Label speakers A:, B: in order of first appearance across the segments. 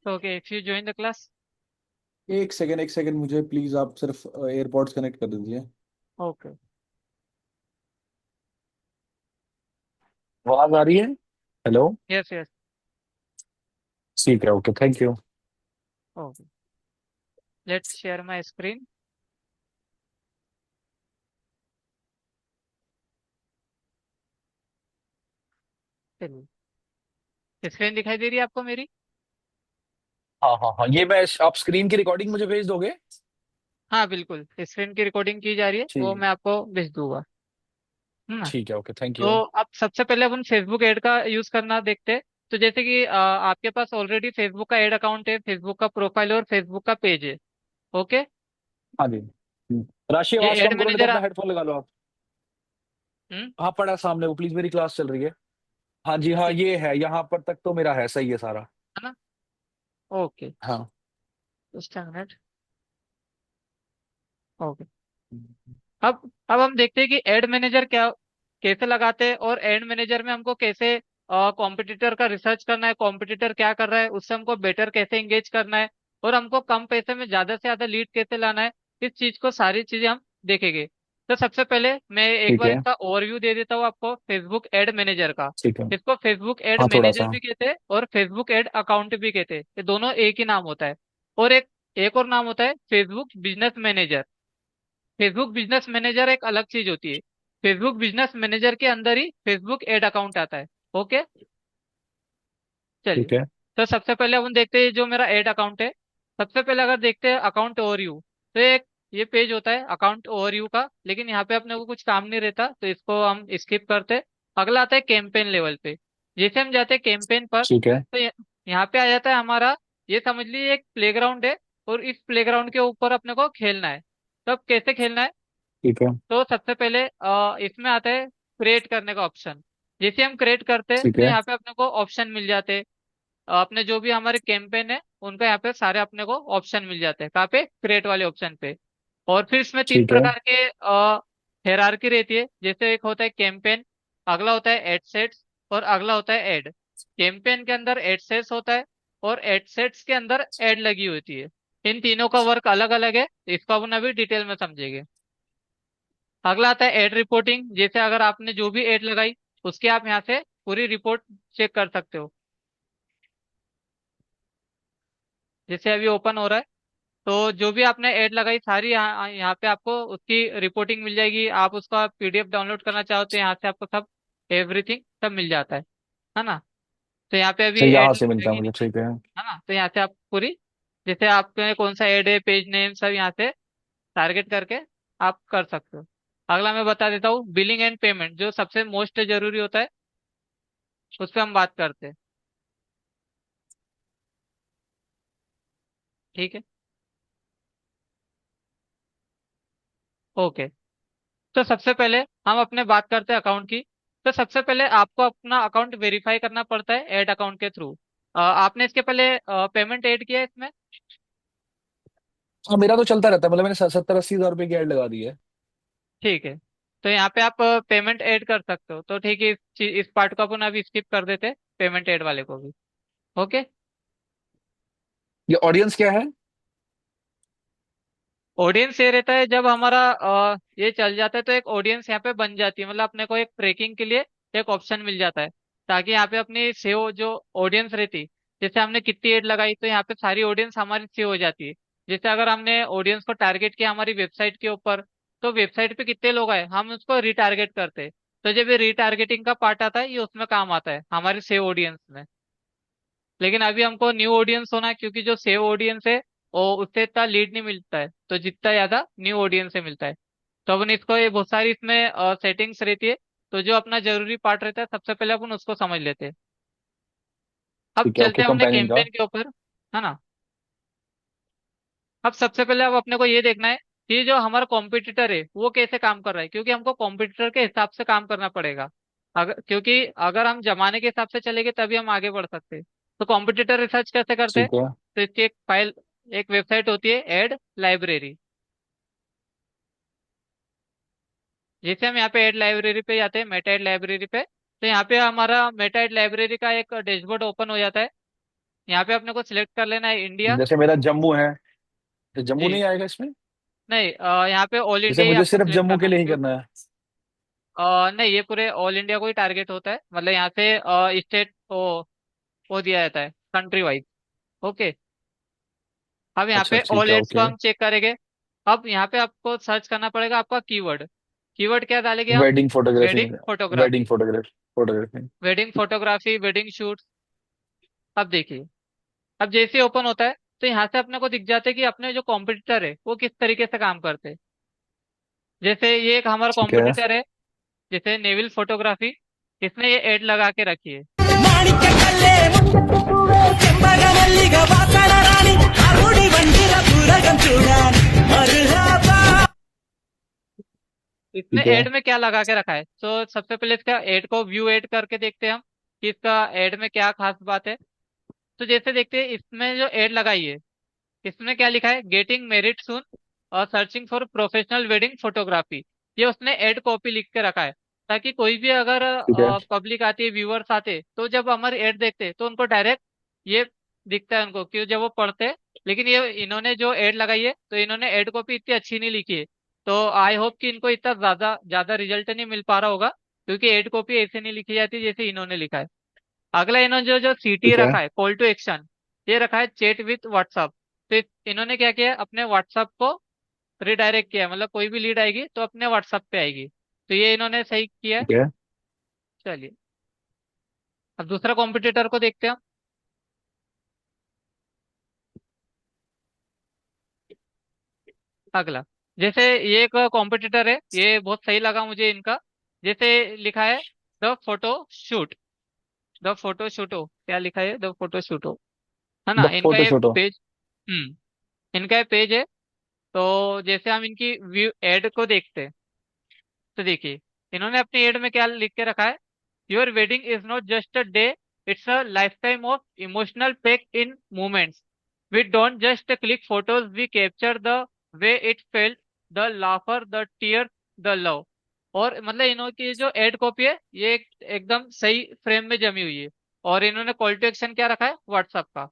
A: Okay, if you join the class.
B: एक second मुझे please, आप सिर्फ एयरपॉड्स कनेक्ट कर दीजिए।
A: Okay.
B: आवाज आ रही है? हेलो।
A: Yes, yes.
B: ठीक है, okay, thank you.
A: Okay. Let's share my screen. चलिए, स्क्रीन दिखाई दे रही है आपको मेरी?
B: हाँ हाँ हाँ, ये मैं आप स्क्रीन की रिकॉर्डिंग मुझे भेज दोगे?
A: हाँ बिल्कुल, स्क्रीन की रिकॉर्डिंग की जा रही है, वो
B: ठीक।
A: मैं आपको भेज दूंगा। है ना?
B: ठीक है, ओके, थैंक
A: तो
B: यू।
A: अब सबसे पहले अपन फेसबुक ऐड का यूज करना देखते हैं। तो जैसे कि आपके पास ऑलरेडी फेसबुक का ऐड अकाउंट है, फेसबुक का प्रोफाइल और फेसबुक का पेज है। ओके।
B: हाँ जी। राशि,
A: ये
B: आवाज
A: ऐड
B: कम करो, नहीं तो
A: मैनेजर
B: अपना हेडफोन लगा लो आप।
A: हम्म।
B: हाँ, पड़ा सामने, वो प्लीज, मेरी क्लास चल रही है। हाँ जी, हाँ,
A: ठीक
B: ये है, यहाँ पर तक तो मेरा है, सही है सारा।
A: है ना? ओके।
B: हाँ।
A: Just a minute. ओके। अब हम देखते हैं कि एड मैनेजर क्या कैसे लगाते हैं, और एड मैनेजर में हमको कैसे कॉम्पिटिटर का रिसर्च करना है, कॉम्पिटिटर क्या कर रहा है उससे हमको बेटर कैसे एंगेज करना है, और हमको कम पैसे में ज्यादा से ज्यादा लीड कैसे लाना है। इस चीज को सारी चीजें हम देखेंगे। तो सबसे पहले मैं एक
B: ठीक
A: बार
B: है।
A: इसका ओवरव्यू दे देता हूँ आपको फेसबुक एड मैनेजर का।
B: ठीक है।
A: इसको फेसबुक एड
B: हाँ, थोड़ा
A: मैनेजर
B: सा।
A: भी कहते हैं और फेसबुक एड अकाउंट भी कहते हैं, ये दोनों एक ही नाम होता है। और एक एक और नाम होता है Facebook business manager. Facebook business manager एक अलग चीज होती है। फेसबुक बिजनेस मैनेजर के अंदर ही फेसबुक एड अकाउंट आता है। ओके। चलिए,
B: ठीक है।
A: तो सबसे पहले अपन देखते हैं जो मेरा एड अकाउंट है। सबसे पहले अगर देखते हैं अकाउंट ओवरव्यू, तो एक ये पेज होता है अकाउंट ओवरव्यू का, लेकिन यहाँ पे अपने को कुछ काम नहीं रहता तो इसको हम स्किप करते हैं। अगला आता है कैंपेन लेवल पे। जैसे हम जाते हैं कैंपेन पर,
B: ठीक है।
A: तो यहाँ पे आ जाता है हमारा, ये समझ लीजिए एक प्लेग्राउंड है, और इस प्लेग्राउंड के ऊपर अपने को खेलना है। तो अब कैसे खेलना है?
B: ठीक है।
A: तो सबसे पहले इसमें आता है क्रिएट करने का ऑप्शन। जैसे हम क्रिएट करते हैं
B: ठीक
A: तो
B: है।
A: यहाँ पे अपने को ऑप्शन मिल जाते हैं। अपने जो भी हमारे कैंपेन है उनका यहाँ पे सारे अपने को ऑप्शन मिल जाते हैं, कहाँ पे? क्रिएट वाले ऑप्शन पे। और फिर इसमें तीन
B: ठीक है।
A: प्रकार के हेरारकी रहती है। जैसे एक होता है कैंपेन, अगला होता है एड सेट्स, और अगला होता है एड। कैंपेन के अंदर एड सेट्स होता है, और एड सेट्स के अंदर एड लगी होती है। इन तीनों का वर्क अलग अलग है, इसको अपन अभी डिटेल में समझेंगे। अगला आता है एड रिपोर्टिंग। जैसे अगर आपने जो भी एड लगाई उसकी आप यहाँ से पूरी रिपोर्ट चेक कर सकते हो। जैसे अभी ओपन हो रहा है, तो जो भी आपने ऐड लगाई सारी यहाँ यहाँ पे आपको उसकी रिपोर्टिंग मिल जाएगी। आप उसका पीडीएफ डाउनलोड करना चाहो तो यहाँ से आपको सब एवरीथिंग सब मिल जाता है ना? तो यहाँ पे अभी
B: अच्छा, यहाँ
A: ऐड
B: से मिलता है
A: लगी
B: मुझे,
A: नहीं
B: ठीक है।
A: है ना, तो यहाँ से आप पूरी, जैसे आपके कौन सा ऐड है, पेज नेम सब यहाँ से टारगेट करके आप कर सकते हो। अगला मैं बता देता हूँ बिलिंग एंड पेमेंट, जो सबसे मोस्ट जरूरी होता है, उस पर हम बात करते हैं। ठीक है। ओके। तो सबसे पहले हम अपने बात करते हैं अकाउंट की। तो सबसे पहले आपको अपना अकाउंट वेरीफाई करना पड़ता है ऐड अकाउंट के थ्रू। आपने इसके पहले पेमेंट ऐड किया है इसमें?
B: हाँ, मेरा तो चलता रहता है, मतलब मैंने 70-80 हज़ार रुपए की ऐड लगा दी है।
A: ठीक है। तो यहाँ पे आप पेमेंट ऐड कर सकते हो, तो ठीक है, इस पार्ट को अपन अभी स्किप कर देते हैं, पेमेंट ऐड वाले को भी। ओके।
B: ये ऑडियंस क्या है?
A: ऑडियंस ये रहता है जब हमारा ये चल जाता है तो एक ऑडियंस यहाँ पे बन जाती है, मतलब अपने को एक ट्रैकिंग के लिए एक ऑप्शन मिल जाता है, ताकि यहाँ पे अपनी सेव जो ऑडियंस रहती, जैसे हमने कितनी एड लगाई तो यहाँ पे सारी ऑडियंस हमारी सेव हो जाती है। जैसे अगर हमने ऑडियंस को टारगेट किया हमारी वेबसाइट के ऊपर, तो वेबसाइट पे कितने लोग आए हम उसको रिटारगेट करते हैं। तो जब ये रिटारगेटिंग का पार्ट आता है ये उसमें काम आता है हमारे सेव ऑडियंस में। लेकिन अभी हमको न्यू ऑडियंस होना है, क्योंकि जो सेव ऑडियंस है वो उससे इतना लीड नहीं मिलता है, तो जितना ज्यादा न्यू ऑडियंस से मिलता है। तो अपन इसको ये बहुत सारी इसमें सेटिंग्स रहती है। तो जो अपना जरूरी पार्ट रहता है सबसे पहले अपन उसको समझ लेते हैं। अब
B: ठीक है,
A: चलते
B: ओके,
A: हैं अपने
B: कंपेनियन का।
A: कैंपेन के ऊपर, है ना? अब सबसे पहले अब अपने को ये देखना है कि जो हमारा कॉम्पिटिटर है वो कैसे काम कर रहा है, क्योंकि हमको कॉम्पिटिटर के हिसाब से काम करना पड़ेगा। अगर क्योंकि अगर हम जमाने के हिसाब से चलेंगे तभी हम आगे बढ़ सकते हैं। तो कॉम्पिटिटर रिसर्च कैसे करते हैं?
B: ठीक है।
A: तो इसकी एक फाइल, एक वेबसाइट होती है एड लाइब्रेरी। जैसे हम यहाँ पे एड लाइब्रेरी पे जाते हैं, मेटा एड लाइब्रेरी पे, तो यहाँ पे हमारा मेटा लाइब्रेरी का एक डैशबोर्ड ओपन हो जाता है। यहाँ पे अपने को सिलेक्ट कर लेना है इंडिया।
B: जैसे मेरा जम्मू है, तो जम्मू
A: जी।
B: नहीं आएगा इसमें?
A: नहीं, यहाँ पे ऑल
B: जैसे
A: इंडिया ही
B: मुझे
A: आपको
B: सिर्फ
A: सिलेक्ट
B: जम्मू
A: करना
B: के
A: है
B: लिए ही
A: क्योंकि
B: करना है।
A: नहीं, ये पूरे ऑल इंडिया को ही टारगेट होता है, मतलब यहाँ से स्टेट वो दिया जाता है कंट्री वाइज। ओके। अब यहाँ
B: अच्छा
A: पे
B: ठीक
A: ऑल
B: है,
A: एड्स को
B: ओके।
A: हम चेक करेंगे। अब यहाँ पे आपको सर्च करना पड़ेगा आपका कीवर्ड। कीवर्ड क्या डालेंगे आप?
B: Wedding photography.
A: Wedding
B: wedding
A: photography.
B: Photography. Photography.
A: Wedding photography, wedding shoot. अब देखिए, अब जैसे ओपन होता है तो यहाँ से अपने को दिख जाता है कि अपने जो कॉम्पिटिटर है वो किस तरीके से काम करते हैं। जैसे ये एक हमारा
B: ठीक है।
A: कॉम्पिटिटर है, जैसे नेविल फोटोग्राफी। इसने ये एड लगा के रखी है।
C: మాణిక్యకల్లే ముత్తుపువ్వే చెంబగమల్లిగ వాసన రాణి అరుడి వండిర పులగం చూడాలి మరుహాబా
A: इसने
B: ठीक है।
A: एड में क्या लगा के रखा है, तो सबसे पहले इसका एड को व्यू एड करके देखते हैं हम कि इसका एड में क्या खास बात है। तो जैसे देखते हैं इसमें जो एड लगाई है, इसमें क्या लिखा है, गेटिंग मेरिट सून और searching for professional wedding photography. ये उसने एड कॉपी लिख के रखा है, ताकि कोई भी अगर
B: ठीक है।
A: पब्लिक आती है, व्यूअर्स आते हैं, तो जब हमारी एड देखते हैं तो उनको डायरेक्ट ये दिखता है उनको कि जब वो पढ़ते हैं। लेकिन ये इन्होंने जो एड लगाई है तो इन्होंने एड कॉपी इतनी अच्छी नहीं लिखी है। तो आई होप कि इनको इतना ज्यादा ज्यादा रिजल्ट नहीं मिल पा रहा होगा, क्योंकि एड कॉपी ऐसे नहीं लिखी जाती जैसे इन्होंने लिखा है। अगला इन्होंने जो जो सीटी
B: ठीक है।
A: रखा है, कॉल टू एक्शन, ये रखा है चैट विथ व्हाट्सअप। तो इन्होंने क्या किया है, अपने व्हाट्सअप को रिडायरेक्ट किया है, मतलब कोई भी लीड आएगी तो अपने व्हाट्सअप पे आएगी। तो ये इन्होंने सही किया है।
B: ठीक है।
A: चलिए, अब दूसरा कॉम्पिटिटर को देखते हैं हम। अगला, जैसे ये एक कॉम्पिटिटर है, ये बहुत सही लगा मुझे इनका। जैसे लिखा है the photo shoot. The photo शूटो, क्या लिखा है, द फोटो शूटो, है ना
B: द
A: इनका
B: फोटो
A: ये
B: शूट।
A: पेज। इनका ये पेज है। तो जैसे हम इनकी व्यू एड को देखते हैं, तो देखिए इन्होंने अपनी एड में क्या लिख के रखा है, your wedding is not just a day, it's a lifetime of emotional pack in moments. We don't just click photos, we capture the way it felt, the laughter, the tear, the love. और मतलब इन्होंने जो ad copy है ये एकदम सही frame में जमी हुई है। और इन्होंने कॉल टू एक्शन क्या रखा है, व्हाट्सअप का।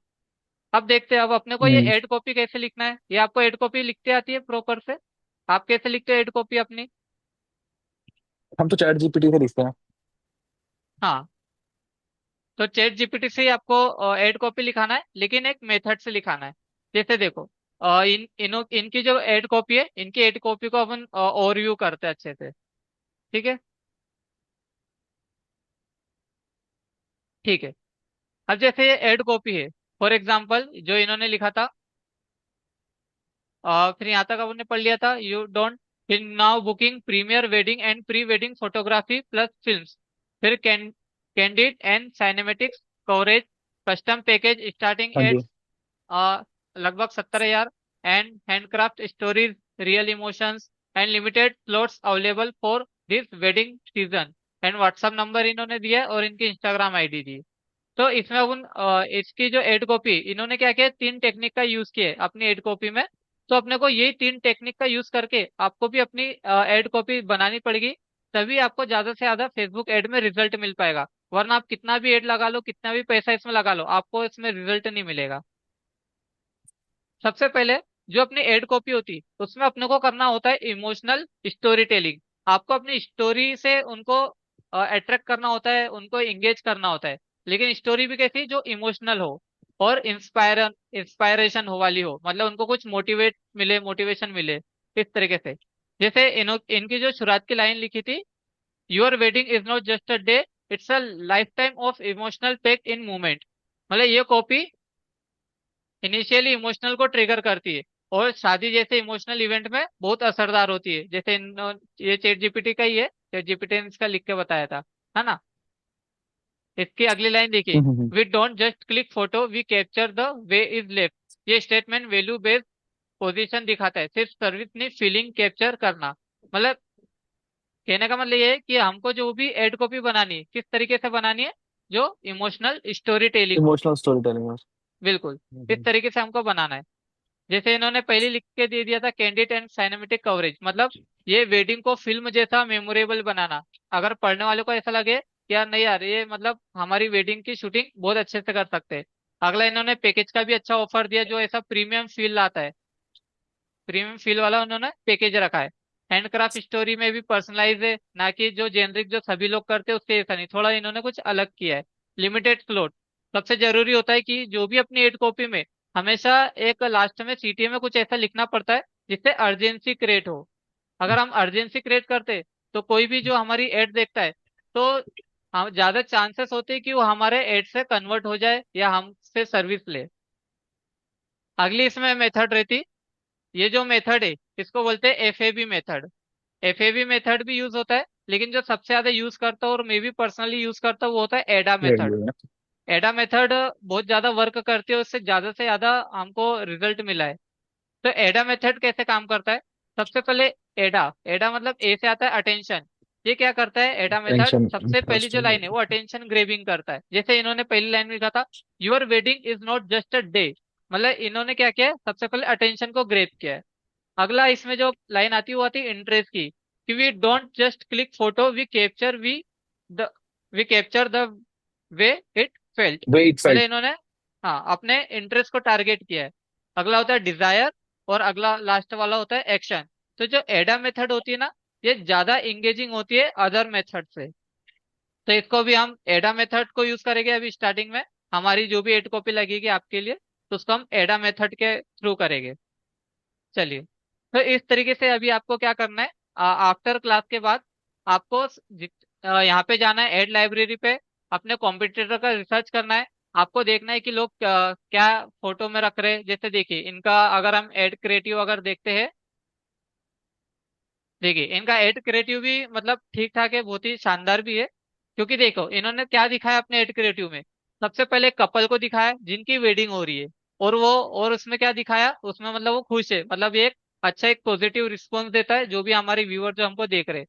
A: अब देखते हैं, अब अपने को ये
B: हम्म।
A: एड कॉपी कैसे लिखना है, ये आपको एड कॉपी लिखते आती है प्रॉपर से? आप कैसे लिखते हो एड कॉपी अपनी?
B: हम तो चैट जीपीटी से लिखते हैं।
A: हाँ, तो चैट जीपीटी से ही आपको एड कॉपी लिखाना है, लेकिन एक मेथड से लिखाना है। जैसे देखो, इनकी जो एड कॉपी है, इनकी एड कॉपी को अपन ओवरव्यू करते हैं अच्छे से। ठीक है। ठीक है। अब जैसे ये एड कॉपी है, फॉर एग्जाम्पल जो इन्होंने लिखा था, फिर यहाँ तक आपने पढ़ लिया था, you don't in now booking premier wedding and pre wedding photography plus films. फिर candid and cinematics coverage, custom package starting
B: हाँ
A: एट
B: जी।
A: लगभग 70,000, and handcraft stories, real emotions, and limited slots available for this wedding season. And WhatsApp number इन्होंने दिया है और इनकी Instagram ID दी है। तो इसमें अपन इसकी जो एड कॉपी इन्होंने क्या किया, तीन टेक्निक का यूज किया है अपनी एड कॉपी में। तो अपने को यही तीन टेक्निक का यूज करके आपको भी अपनी एड कॉपी बनानी पड़ेगी। तभी आपको ज्यादा से ज्यादा फेसबुक एड में रिजल्ट मिल पाएगा। वरना आप कितना भी एड लगा लो, कितना भी पैसा इसमें लगा लो, आपको इसमें रिजल्ट नहीं मिलेगा। सबसे पहले जो अपनी एड कॉपी होती है उसमें अपने को करना होता है इमोशनल स्टोरी टेलिंग। आपको अपनी स्टोरी से उनको अट्रैक्ट करना होता है, उनको एंगेज करना होता है। लेकिन स्टोरी भी कैसी, जो इमोशनल हो और इंस्पायरेशन हो वाली हो, मतलब उनको कुछ मोटिवेट मिले, मोटिवेशन मिले इस तरीके से। जैसे इनकी जो शुरुआत की लाइन लिखी थी, your wedding is not just a day, it's a lifetime of emotional pack in movement. मतलब ये कॉपी इनिशियली इमोशनल को ट्रिगर करती है, और शादी जैसे इमोशनल इवेंट में बहुत असरदार होती है। जैसे ये चैट जीपीटी का ही है, चैट जीपीटी ने इसका लिख के बताया था, है ना। इसकी अगली लाइन देखिए,
B: हम्म।
A: We don't just click photo, we capture the way is left. ये स्टेटमेंट वैल्यू बेस्ड पोजीशन दिखाता है, सिर्फ सर्विस नहीं, फीलिंग कैप्चर करना। मतलब कहने का मतलब ये है कि हमको जो भी एड कॉपी बनानी है, किस तरीके से बनानी है, जो इमोशनल स्टोरी टेलिंग हो।
B: Emotional story telling.
A: बिल्कुल, इस तरीके से हमको बनाना है। जैसे इन्होंने पहले लिख के दे दिया था, कैंडिड एंड साइनेमेटिक कवरेज, मतलब ये वेडिंग को फिल्म जैसा मेमोरेबल बनाना। अगर पढ़ने वाले को ऐसा लगे कि यार नहीं यार ये मतलब हमारी वेडिंग की शूटिंग बहुत अच्छे से कर सकते हैं। अगला इन्होंने पैकेज का भी अच्छा ऑफर दिया जो ऐसा प्रीमियम फील लाता है। प्रीमियम फील वाला उन्होंने पैकेज रखा है। हैंडक्राफ्ट स्टोरी में भी पर्सनलाइज है, ना कि जो जेनरिक जो सभी लोग करते हैं उससे ऐसा नहीं, थोड़ा इन्होंने कुछ अलग किया है। Limited slot. सबसे जरूरी होता है कि जो भी अपनी एड कॉपी में हमेशा एक लास्ट में सीटीए में कुछ ऐसा लिखना पड़ता है जिससे अर्जेंसी क्रिएट हो। अगर हम अर्जेंसी क्रिएट करते तो कोई भी जो हमारी एड देखता है तो हम ज्यादा चांसेस होते हैं कि वो हमारे एड से कन्वर्ट हो जाए या हमसे सर्विस ले। अगली इसमें मेथड रहती, ये जो मेथड है इसको बोलते हैं एफएबी मेथड। एफएबी मेथड भी यूज होता है, लेकिन जो सबसे ज्यादा यूज करता हूँ और मैं भी पर्सनली यूज करता हूँ वो होता है एडा
B: ये
A: मेथड।
B: ये
A: एडा मेथड बहुत ज्यादा वर्क करती है, उससे से ज्यादा हमको रिजल्ट मिला है। तो एडा मेथड कैसे काम करता है? सबसे पहले एडा, एडा मतलब ए से आता है अटेंशन। ये क्या करता है एडा मेथड?
B: टेंशन
A: सबसे पहली जो
B: इंटरेस्टिंग।
A: लाइन है वो अटेंशन ग्रेबिंग करता है। जैसे इन्होंने पहली लाइन में लिखा था, your wedding is not just a day. मतलब इन्होंने क्या किया है, सबसे पहले अटेंशन को ग्रेब किया है। अगला इसमें जो लाइन आती है वो आती है इंटरेस्ट की, कि we don't just click photo, the we capture the way it felt.
B: Wait
A: मतलब
B: फेल्ट।
A: इन्होंने हाँ अपने इंटरेस्ट को टारगेट किया है। अगला होता है डिजायर, और अगला लास्ट वाला होता है एक्शन। तो जो एडा मेथड होती है ना, ये ज्यादा इंगेजिंग होती है अदर मेथड से। तो इसको भी हम एडा मेथड को यूज करेंगे अभी स्टार्टिंग में। हमारी जो भी एड कॉपी लगेगी आपके लिए तो उसको हम एडा मेथड के थ्रू करेंगे। चलिए, तो इस तरीके से अभी आपको क्या करना है, आफ्टर क्लास के बाद आपको यहाँ पे जाना है एड लाइब्रेरी पे, अपने कॉम्पिटिटर का रिसर्च करना है। आपको देखना है कि लोग क्या फोटो में रख रहे हैं। जैसे देखिए इनका अगर हम एड क्रिएटिव अगर देखते हैं, देखिए इनका एड क्रिएटिव भी मतलब ठीक ठाक है, बहुत ही शानदार भी है। क्योंकि देखो इन्होंने क्या दिखाया अपने एड क्रिएटिव में, सबसे पहले कपल को दिखाया जिनकी वेडिंग हो रही है, और उसमें क्या दिखाया, उसमें मतलब वो खुश है, मतलब ये एक अच्छा एक पॉजिटिव रिस्पॉन्स देता है जो भी हमारे व्यूअर जो हमको देख रहे हैं।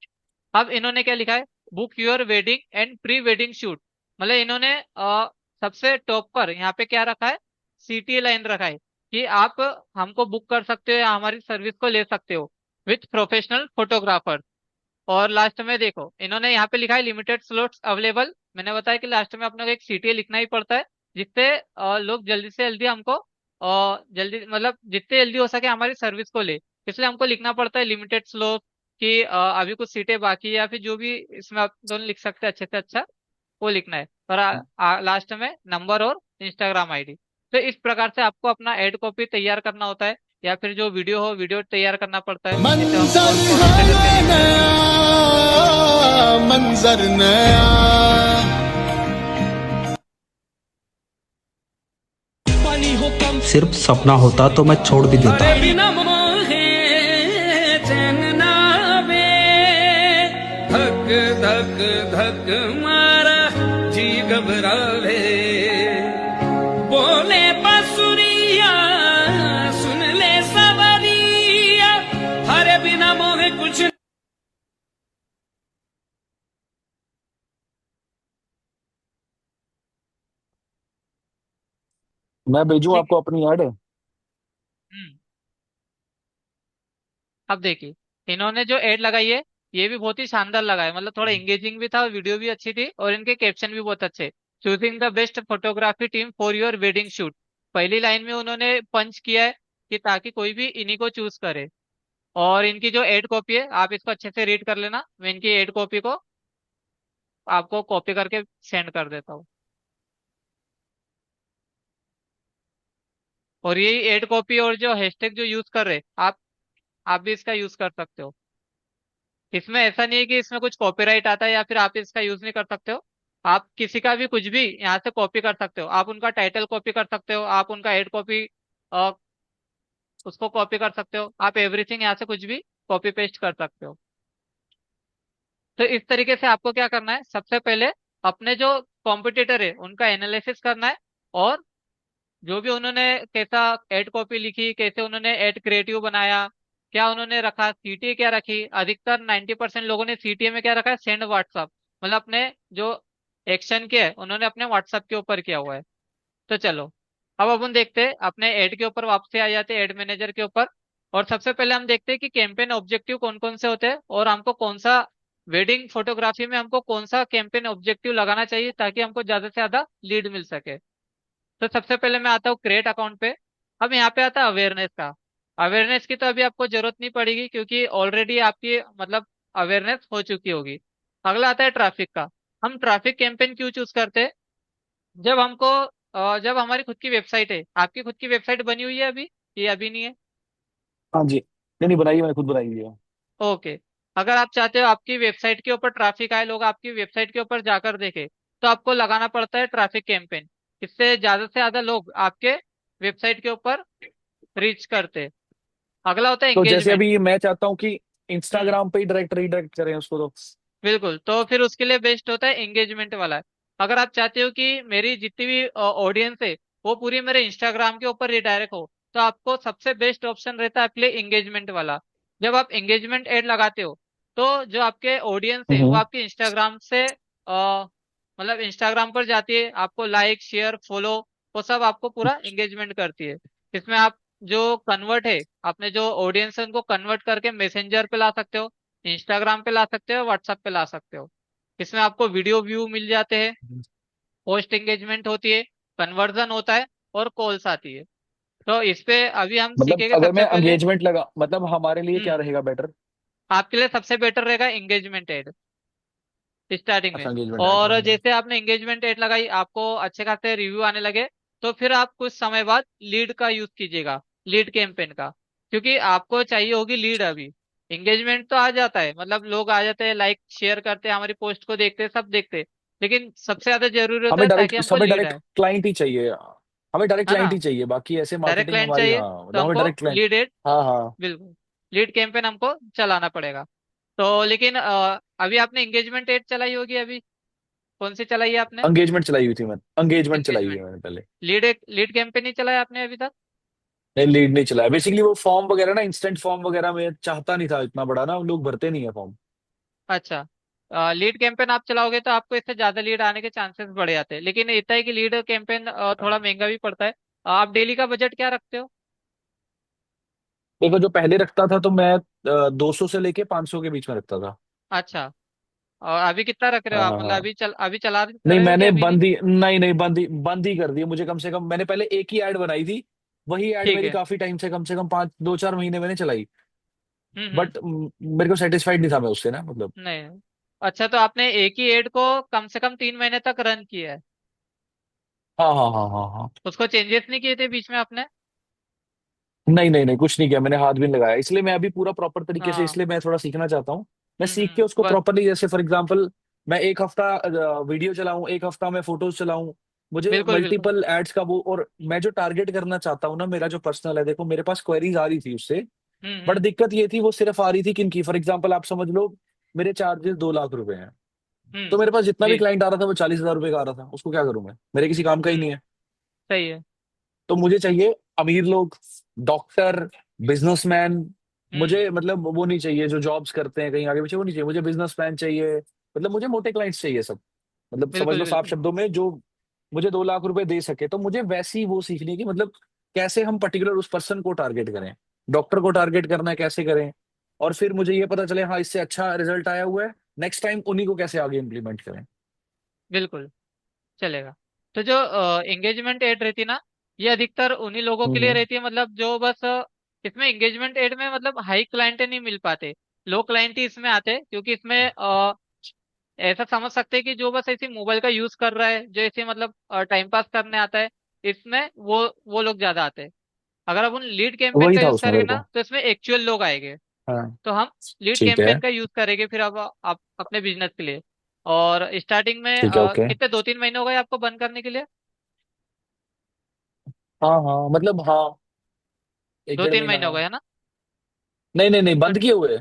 A: अब इन्होंने क्या लिखा है, book your wedding and pre wedding shoot. मतलब इन्होंने सबसे टॉप पर यहाँ पे क्या रखा है, सीटी लाइन रखा है कि आप हमको बुक कर सकते हो या हमारी सर्विस को ले सकते हो विथ प्रोफेशनल फोटोग्राफर। और लास्ट में देखो इन्होंने यहाँ पे लिखा है लिमिटेड स्लॉट्स अवेलेबल। मैंने बताया कि लास्ट में अपने को एक सीटीए लिखना ही पड़ता है जिससे लोग जल्दी से जल्दी हमको जल्दी मतलब जितने जल्दी हो सके हमारी सर्विस को ले। इसलिए हमको लिखना पड़ता है लिमिटेड स्लॉट कि अभी कुछ सीटें बाकी है, या फिर जो भी इसमें आप दोनों लिख सकते हैं अच्छे से अच्छा वो लिखना है। और लास्ट में नंबर और इंस्टाग्राम आईडी। तो इस प्रकार से आपको अपना एड कॉपी तैयार करना होता है, या फिर जो वीडियो हो वीडियो तैयार करना पड़ता है जिसे हम
C: मंजर
A: पोस्ट प्रोडक्शन करके
C: है
A: दिखा सकते हैं।
C: नया, मंजर नया। पानी हो कम
D: सिर्फ सपना होता तो मैं छोड़ भी देता।
C: अरे बिना मोहे चैन ना आवे, धक धक धक मारा जी घबरावे, बोले बसुरिया सुन ले सवरिया, अरे बिना मोहे कुछ
B: मैं भेजूं
A: ठीक है।
B: आपको अपनी ऐड है।
A: हम्म। अब देखिए इन्होंने जो एड लगाई है ये भी बहुत ही शानदार लगा है, मतलब थोड़ा इंगेजिंग भी था, वीडियो भी अच्छी थी और इनके कैप्शन भी बहुत अच्छे। Choosing the best photography team for your wedding shoot. पहली लाइन में उन्होंने पंच किया है कि ताकि कोई भी इन्हीं को चूज करे। और इनकी जो एड कॉपी है आप इसको अच्छे से रीड कर लेना, मैं इनकी एड कॉपी को आपको कॉपी करके सेंड कर देता हूँ। और यही एड कॉपी और जो हैशटैग जो यूज कर रहे आप भी इसका यूज कर सकते हो। इसमें ऐसा नहीं है कि इसमें कुछ कॉपीराइट आता है या फिर आप इसका यूज नहीं कर सकते हो। आप किसी का भी कुछ भी यहाँ से कॉपी कर सकते हो, आप उनका टाइटल कॉपी कर सकते हो, आप उनका हेड कॉपी उसको कॉपी कर सकते हो, आप एवरीथिंग यहाँ से कुछ भी कॉपी पेस्ट कर सकते हो। तो इस तरीके से आपको क्या करना है, सबसे पहले अपने जो कॉम्पिटिटर है उनका एनालिसिस करना है, और जो भी उन्होंने कैसा एड कॉपी लिखी, कैसे उन्होंने एड क्रिएटिव बनाया, क्या उन्होंने रखा, सीटीए क्या रखी। अधिकतर 90% लोगों ने सीटीए में क्या रखा है, सेंड व्हाट्सअप। मतलब अपने जो एक्शन के है उन्होंने अपने व्हाट्सअप के ऊपर किया हुआ है। तो चलो अब अपन देखते हैं अपने एड के ऊपर वापस आ जाते हैं, एड मैनेजर के ऊपर। और सबसे पहले हम देखते हैं कि कैंपेन ऑब्जेक्टिव कौन कौन से होते हैं और हमको कौन सा वेडिंग फोटोग्राफी में हमको कौन सा कैंपेन ऑब्जेक्टिव लगाना चाहिए ताकि हमको ज्यादा से ज्यादा लीड मिल सके। तो सबसे पहले मैं आता हूँ क्रिएट अकाउंट पे। अब यहाँ पे आता है अवेयरनेस का। अवेयरनेस की तो अभी आपको जरूरत नहीं पड़ेगी क्योंकि ऑलरेडी आपकी मतलब अवेयरनेस हो चुकी होगी। अगला आता है ट्रैफिक का। हम ट्रैफिक कैंपेन क्यों चूज करते हैं? जब हमको जब हमारी खुद की वेबसाइट है, आपकी खुद की वेबसाइट बनी हुई है अभी, ये अभी नहीं है?
B: हाँ जी, नहीं नहीं बनाई है, मैंने खुद बनाई हुई है।
A: ओके। अगर आप चाहते हो आपकी वेबसाइट के ऊपर ट्रैफिक आए, लोग आपकी वेबसाइट के ऊपर जाकर देखे, तो आपको लगाना पड़ता है ट्रैफिक कैंपेन। इससे ज्यादा से ज्यादा लोग आपके वेबसाइट के ऊपर रीच करते। अगला होता है
B: तो जैसे
A: एंगेजमेंट।
B: अभी मैं चाहता हूँ कि
A: हम्म।
B: इंस्टाग्राम पे ही डायरेक्ट रीडायरेक्ट करें उसको, तो
A: बिल्कुल, तो फिर उसके लिए बेस्ट होता है एंगेजमेंट वाला। अगर आप चाहते हो कि मेरी जितनी भी ऑडियंस है वो पूरी मेरे इंस्टाग्राम के ऊपर रिडायरेक्ट हो, तो आपको सबसे बेस्ट ऑप्शन रहता है आपके लिए एंगेजमेंट वाला। जब आप एंगेजमेंट ऐड लगाते हो तो जो आपके ऑडियंस है वो
B: हम्म।
A: आपके इंस्टाग्राम से मतलब इंस्टाग्राम पर जाती है, आपको लाइक शेयर फॉलो वो सब आपको पूरा एंगेजमेंट करती है। इसमें आप जो कन्वर्ट है, आपने जो ऑडियंस है उनको कन्वर्ट करके मैसेंजर पे ला सकते हो, इंस्टाग्राम पे ला सकते हो, व्हाट्सएप पे ला सकते हो। इसमें आपको वीडियो व्यू मिल जाते हैं, पोस्ट एंगेजमेंट होती है, कन्वर्जन होता है और कॉल्स आती है। तो इस पे अभी हम
B: मतलब
A: सीखेंगे
B: अगर
A: सबसे
B: मैं
A: पहले।
B: एंगेजमेंट लगा, मतलब हमारे लिए क्या
A: हम्म।
B: रहेगा बेटर?
A: आपके लिए सबसे बेटर रहेगा एंगेजमेंट एड स्टार्टिंग में।
B: अच्छा, एंगेजमेंट ऐड
A: और
B: रहेगा।
A: जैसे आपने एंगेजमेंट एड लगाई, आपको अच्छे खासे रिव्यू आने लगे, तो फिर आप कुछ समय बाद लीड का यूज कीजिएगा, लीड कैंपेन का। क्योंकि आपको चाहिए होगी लीड अभी। एंगेजमेंट तो आ जाता है, मतलब लोग आ जाते हैं, लाइक शेयर करते हैं, हमारी पोस्ट को देखते हैं, सब देखते हैं। लेकिन सबसे ज्यादा जरूरी होता है ताकि हमको
B: हमें
A: लीड
B: डायरेक्ट
A: आए।
B: क्लाइंट ही चाहिए। हमें डायरेक्ट
A: है ना?
B: क्लाइंट ही चाहिए, बाकी ऐसे
A: डायरेक्ट
B: मार्केटिंग
A: क्लाइंट
B: हमारी,
A: चाहिए
B: हाँ
A: तो
B: मतलब हमें
A: हमको
B: डायरेक्ट क्लाइंट।
A: लीड एड,
B: हाँ हाँ।
A: बिल्कुल, लीड कैंपेन हमको चलाना पड़ेगा। तो लेकिन अभी आपने एंगेजमेंट एड चलाई होगी अभी, कौन सी चलाई है आपने?
B: एंगेजमेंट चलाई हुई थी, मैं एंगेजमेंट चलाई हुई
A: एंगेजमेंट।
B: है मैंने पहले।
A: लीड कैंपेन नहीं चलाया आपने अभी तक?
B: नहीं, लीड नहीं चलाया। बेसिकली वो फॉर्म वगैरह ना, इंस्टेंट फॉर्म वगैरह में चाहता नहीं था, इतना बड़ा ना लोग भरते नहीं है फॉर्म।
A: अच्छा। लीड कैंपेन आप चलाओगे तो आपको इससे ज्यादा लीड आने के चांसेस बढ़ जाते हैं, लेकिन इतना है कि लीड कैंपेन थोड़ा महंगा भी पड़ता है। आप डेली का बजट क्या रखते हो?
B: देखो, जो पहले रखता था तो मैं 200 से लेके 500 के बीच में रखता था।
A: अच्छा। और अभी कितना रख रहे हो
B: हाँ
A: आप,
B: हाँ
A: मतलब
B: हाँ।
A: अभी चला
B: नहीं,
A: रहे हो कि
B: मैंने
A: अभी नहीं?
B: बंद ही नहीं नहीं बंद ही कर दिया। मुझे कम से कम, मैंने पहले एक ही ऐड बनाई थी। वही ऐड
A: ठीक
B: मेरी
A: है।
B: काफी टाइम से, कम 5 2 4 महीने मैंने चलाई।
A: हम्म।
B: बट मेरे को सेटिस्फाइड नहीं था मैं उससे ना, मतलब।
A: नहीं। अच्छा, तो आपने एक ही एड को कम से कम 3 महीने तक रन किया है?
B: हाँ हाँ हाँ हाँ हाँ।
A: उसको चेंजेस नहीं किए थे बीच में आपने?
B: नहीं नहीं नहीं, कुछ नहीं किया मैंने, हाथ भी नहीं लगाया। इसलिए मैं अभी पूरा प्रॉपर तरीके से,
A: हाँ।
B: इसलिए मैं थोड़ा सीखना चाहता हूँ। मैं सीख के उसको
A: बस।
B: प्रॉपरली, जैसे फॉर एग्जांपल मैं एक हफ्ता वीडियो चलाऊं, एक हफ्ता मैं फोटोज चलाऊं, मुझे
A: बिल्कुल बिल्कुल।
B: मल्टीपल एड्स का वो, और मैं जो टारगेट करना चाहता हूँ ना, मेरा जो पर्सनल है, देखो मेरे पास क्वेरीज आ रही थी उससे। बट
A: हम्म।
B: दिक्कत ये थी, वो सिर्फ आ रही थी किनकी, फॉर एग्जाम्पल आप समझ लो मेरे चार्जेस 2 लाख रुपए हैं।
A: हम्म।
B: तो मेरे पास जितना भी
A: जी।
B: क्लाइंट आ रहा था वो 40 हजार रुपए का आ रहा था, उसको क्या करूं मैं, मेरे किसी काम का ही
A: हम्म।
B: नहीं है।
A: सही है।
B: तो मुझे चाहिए अमीर लोग, डॉक्टर, बिजनेसमैन।
A: हम्म।
B: मुझे मतलब वो नहीं चाहिए जो जॉब्स करते हैं कहीं आगे पीछे, वो नहीं चाहिए मुझे। बिजनेसमैन चाहिए, मतलब मुझे मोटे क्लाइंट्स चाहिए सब। मतलब समझ
A: बिल्कुल
B: लो साफ
A: बिल्कुल।
B: शब्दों में, जो मुझे 2 लाख रुपए दे सके। तो मुझे वैसी वो सीखनी है कि मतलब कैसे हम पर्टिकुलर उस पर्सन को टारगेट करें, डॉक्टर को टारगेट करना है कैसे करें, और फिर मुझे ये पता चले हाँ इससे अच्छा रिजल्ट आया हुआ है, नेक्स्ट टाइम उन्हीं को कैसे आगे इम्प्लीमेंट करें।
A: बिल्कुल चलेगा। तो जो एंगेजमेंट एड रहती है ना, ये अधिकतर उन्हीं लोगों के लिए
B: हम्म।
A: रहती है, मतलब जो बस इसमें एंगेजमेंट एड में मतलब हाई क्लाइंट नहीं मिल पाते, लो क्लाइंट ही इसमें आते हैं। क्योंकि इसमें ऐसा समझ सकते हैं कि जो बस ऐसी मोबाइल का यूज कर रहा है, जो ऐसे मतलब टाइम पास करने आता है, इसमें वो लोग ज्यादा आते हैं। अगर अपन लीड कैंपेन
B: वही
A: का
B: था
A: यूज
B: उसमें
A: करेंगे
B: मेरे
A: ना
B: को।
A: तो इसमें एक्चुअल लोग आएंगे।
B: हाँ।
A: तो हम लीड
B: ठीक है।
A: कैंपेन का यूज करेंगे फिर अब आप अपने बिजनेस के लिए। और स्टार्टिंग में
B: ठीक है, ओके।
A: कितने 2-3 महीने हो गए आपको बंद करने के लिए?
B: हाँ हाँ, मतलब हाँ, एक
A: दो
B: डेढ़
A: तीन
B: महीना
A: महीने हो
B: हाँ।
A: गए है ना?
B: नहीं नहीं नहीं,
A: तो
B: बंद किए हुए।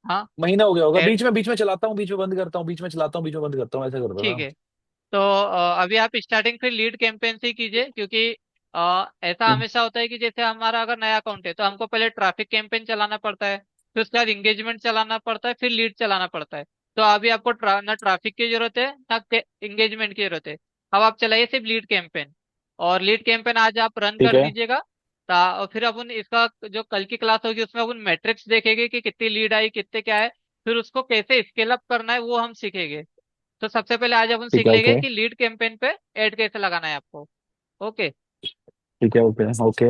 A: हाँ।
B: महीना हो गया होगा,
A: एड।
B: बीच में चलाता हूँ, बीच में बंद करता हूँ, बीच में चलाता हूँ, बीच में बंद करता हूँ, ऐसा करता
A: ठीक
B: था।
A: है। तो अभी आप स्टार्टिंग फिर लीड कैंपेन से ही कीजिए, क्योंकि ऐसा
B: हम्म।
A: हमेशा होता है कि जैसे हमारा अगर नया अकाउंट है तो हमको पहले ट्रैफिक कैंपेन चलाना पड़ता है, फिर उसके बाद इंगेजमेंट चलाना पड़ता है, फिर लीड चलाना पड़ता है। तो अभी आपको ना ट्रैफिक की जरूरत है ना इंगेजमेंट की जरूरत है। अब आप चलाइए सिर्फ लीड कैंपेन। और लीड कैंपेन आज आप रन
B: ठीक
A: कर
B: है।
A: दीजिएगा। फिर अपन इसका जो कल की क्लास होगी उसमें अपन मैट्रिक्स देखेंगे कि कितनी लीड आई, कितने क्या है। फिर उसको कैसे स्केल अप करना है वो हम सीखेंगे। तो सबसे पहले आज अपन
B: ठीक
A: सीख
B: है
A: लेंगे
B: ओके।
A: कि लीड कैंपेन पे ऐड कैसे लगाना है आपको। ओके।
B: ठीक है ओके ओके।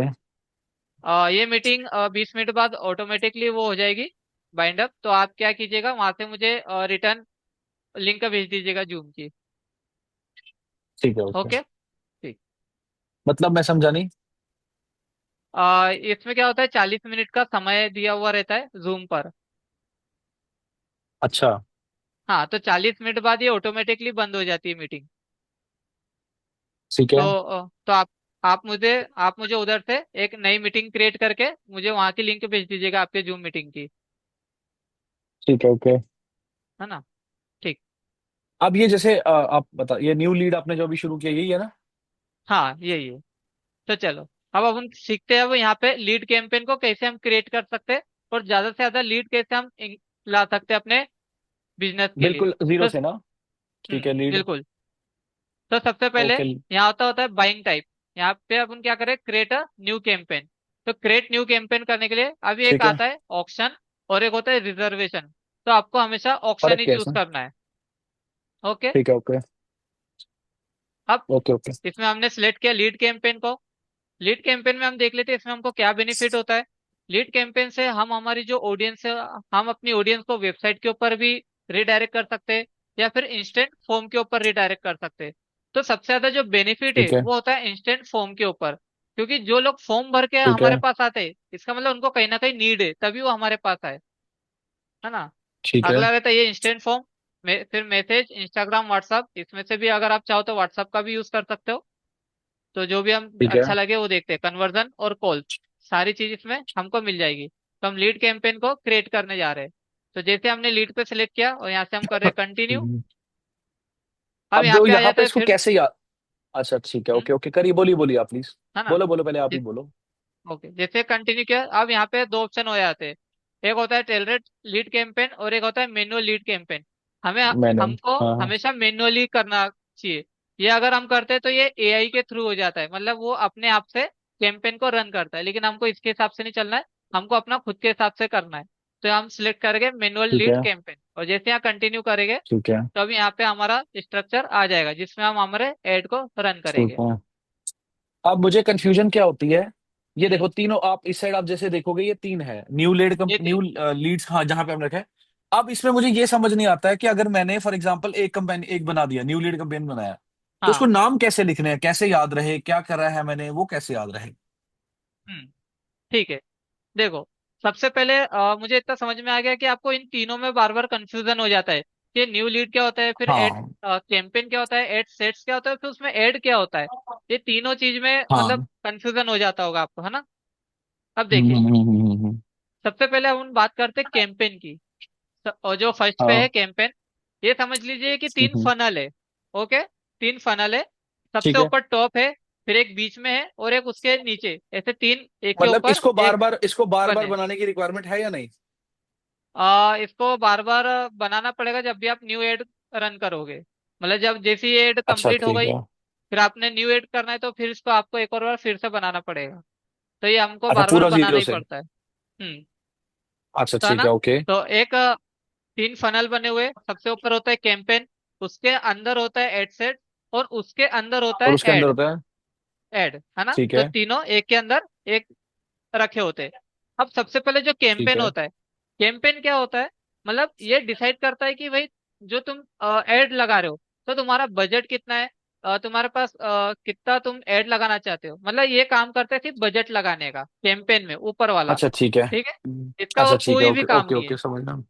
A: ये मीटिंग 20 मिनट बाद ऑटोमेटिकली वो हो जाएगी बाइंड अप। तो आप क्या कीजिएगा, वहां से मुझे रिटर्न लिंक भेज दीजिएगा जूम की।
B: ठीक है ओके।
A: ओके। ठीक।
B: मतलब मैं समझा नहीं।
A: इसमें क्या होता है, 40 मिनट का समय दिया हुआ रहता है जूम पर।
B: अच्छा।
A: हाँ, तो 40 मिनट बाद ये ऑटोमेटिकली बंद हो जाती है मीटिंग।
B: ठीक
A: तो
B: है
A: आप मुझे उधर से एक नई मीटिंग क्रिएट करके मुझे वहां की लिंक भेज दीजिएगा आपके जूम मीटिंग की।
B: ठीक है ओके।
A: है ना। ठीक।
B: अब ये जैसे आप बता, ये न्यू लीड आपने जो अभी शुरू किया यही है ना?
A: हाँ, यही है। तो चलो, अब अपन सीखते हैं वो यहाँ पे लीड कैंपेन को कैसे हम क्रिएट कर सकते हैं, और ज्यादा से ज्यादा लीड कैसे हम ला सकते हैं अपने बिजनेस के लिए।
B: बिल्कुल जीरो
A: तो
B: से ना? ठीक है लीड।
A: बिल्कुल। तो सबसे पहले
B: ओके।
A: यहाँ होता है बाइंग टाइप। यहाँ पे अपन क्या करें, क्रिएट अ न्यू कैंपेन। तो क्रिएट न्यू कैंपेन करने के लिए अभी एक
B: ठीक है।
A: आता है ऑक्शन और एक होता है रिजर्वेशन। तो आपको हमेशा ऑक्शन
B: फर्क
A: ही
B: क्या है
A: चूज
B: इसमें?
A: करना है। ओके।
B: ठीक है ओके
A: अब
B: ओके ओके।
A: इसमें हमने सिलेक्ट किया लीड कैंपेन को। लीड कैंपेन में हम देख लेते हैं इसमें हमको क्या बेनिफिट होता है। लीड कैंपेन से हम हमारी जो ऑडियंस है, हम अपनी ऑडियंस को वेबसाइट के ऊपर भी रिडायरेक्ट कर सकते हैं, या फिर इंस्टेंट फॉर्म के ऊपर रिडायरेक्ट कर सकते हैं। तो सबसे ज्यादा जो बेनिफिट है
B: ठीक है
A: वो होता है इंस्टेंट फॉर्म के ऊपर। क्योंकि जो लोग फॉर्म भर के
B: ठीक है
A: हमारे पास आते हैं, इसका मतलब उनको कहीं ना कहीं नीड है, तभी वो हमारे पास आए। है ना।
B: ठीक है
A: अगला रहता है ये इंस्टेंट फॉर्म। फिर मैसेज, इंस्टाग्राम, व्हाट्सअप, इसमें से भी अगर आप चाहो तो व्हाट्सअप का भी यूज कर सकते हो। तो जो भी हम
B: ठीक है।
A: अच्छा लगे वो देखते हैं, कन्वर्जन और कॉल, सारी चीज इसमें हमको मिल जाएगी। तो हम लीड कैंपेन को क्रिएट करने जा रहे हैं। तो जैसे हमने लीड पे सिलेक्ट किया और यहाँ से हम कर रहे हैं कंटिन्यू।
B: हम्म।
A: अब
B: अब
A: यहाँ
B: जो
A: पे आ
B: यहाँ
A: जाता
B: पे
A: है
B: इसको
A: फिर।
B: कैसे याद। अच्छा ठीक है
A: हम्म,
B: ओके ओके, करिए बोलिए बोलिए आप प्लीज।
A: है ना।
B: बोलो बोलो, पहले आप ही बोलो।
A: ओके, जैसे कंटिन्यू किया, अब यहाँ पे दो ऑप्शन हो जाते हैं। एक होता है टेलरेट लीड कैंपेन और एक होता है मैनुअल लीड कैंपेन। हमें
B: मैंने।
A: हमको
B: हाँ हाँ।
A: हमेशा मैनुअली करना चाहिए। ये अगर हम करते हैं तो ये एआई के थ्रू हो जाता है, मतलब वो अपने आप से कैंपेन को रन करता है, लेकिन हमको इसके हिसाब से नहीं चलना है। हमको अपना खुद के हिसाब से करना है। तो हम सिलेक्ट करेंगे मैनुअल
B: ठीक
A: लीड
B: है
A: कैंपेन, और जैसे यहाँ कंटिन्यू करेंगे
B: ठीक है
A: तो अभी यहाँ पे हमारा स्ट्रक्चर आ जाएगा जिसमें हम हमारे एड को रन
B: ठीक
A: करेंगे।
B: है। अब मुझे कंफ्यूजन क्या होती है, ये
A: हम्म,
B: देखो तीनों आप इस साइड आप जैसे देखोगे ये तीन है न्यू लीड
A: ये
B: न्यू
A: तीन।
B: लीड्स, हाँ जहां पे हम रखे हैं। अब इसमें मुझे ये समझ नहीं आता है कि अगर मैंने फॉर एग्जांपल एक कंपेन एक बना दिया, न्यू लीड कंपेन बनाया, तो उसको
A: हाँ।
B: नाम कैसे लिखने हैं, कैसे याद रहे, क्या करा है मैंने वो कैसे याद रहे?
A: हम्म, ठीक है। देखो, सबसे पहले मुझे इतना समझ में आ गया कि आपको इन तीनों में बार बार कंफ्यूजन हो जाता है कि न्यू लीड क्या होता है, फिर एड
B: हाँ
A: कैंपेन क्या होता है, एड सेट्स क्या होता है, फिर उसमें एड क्या होता है। ये तीनों चीज में मतलब
B: हाँ।
A: कंफ्यूजन हो जाता होगा आपको, है ना। अब देखिए,
B: हम्म।
A: सबसे पहले हम बात करते हैं कैंपेन की। और जो फर्स्ट पे है
B: हाँ।
A: कैंपेन, ये समझ लीजिए कि तीन
B: हम्म।
A: फनल है। ओके। तीन फनल है। सबसे
B: ठीक है।
A: ऊपर टॉप है, फिर एक बीच में है, और एक उसके नीचे, ऐसे तीन एक के
B: मतलब
A: ऊपर एक
B: इसको बार बार
A: बने।
B: बनाने की रिक्वायरमेंट है या नहीं?
A: इसको बार बार बनाना पड़ेगा जब भी आप न्यू एड रन करोगे। मतलब जब जैसी एड
B: अच्छा
A: कंप्लीट हो
B: ठीक
A: गई,
B: है।
A: फिर आपने न्यू एड करना है तो फिर इसको आपको एक और बार फिर से बनाना पड़ेगा। तो ये हमको
B: अच्छा
A: बार बार
B: पूरा
A: बनाना
B: जीरो
A: ही
B: से।
A: पड़ता है।
B: अच्छा
A: तो है
B: ठीक
A: ना।
B: है ओके।
A: तो एक तीन फनल बने हुए, सबसे ऊपर होता है कैंपेन, उसके अंदर होता है एड सेट, और उसके अंदर होता
B: और
A: है
B: उसके अंदर
A: एड।
B: होता है।
A: एड, है ना।
B: ठीक
A: तो
B: है
A: तीनों एक के अंदर एक रखे होते हैं। अब सबसे पहले जो
B: ठीक
A: कैंपेन
B: है।
A: होता है, कैंपेन क्या होता है, मतलब ये डिसाइड करता है कि भाई जो तुम एड लगा रहे हो, तो तुम्हारा बजट कितना है, तुम्हारे पास कितना तुम एड लगाना चाहते हो। मतलब ये काम करता है सिर्फ बजट लगाने का, कैंपेन में ऊपर वाला।
B: अच्छा ठीक है।
A: ठीक है। इसका
B: अच्छा
A: और
B: ठीक है
A: कोई भी
B: ओके
A: काम
B: ओके
A: नहीं है।
B: ओके समझना।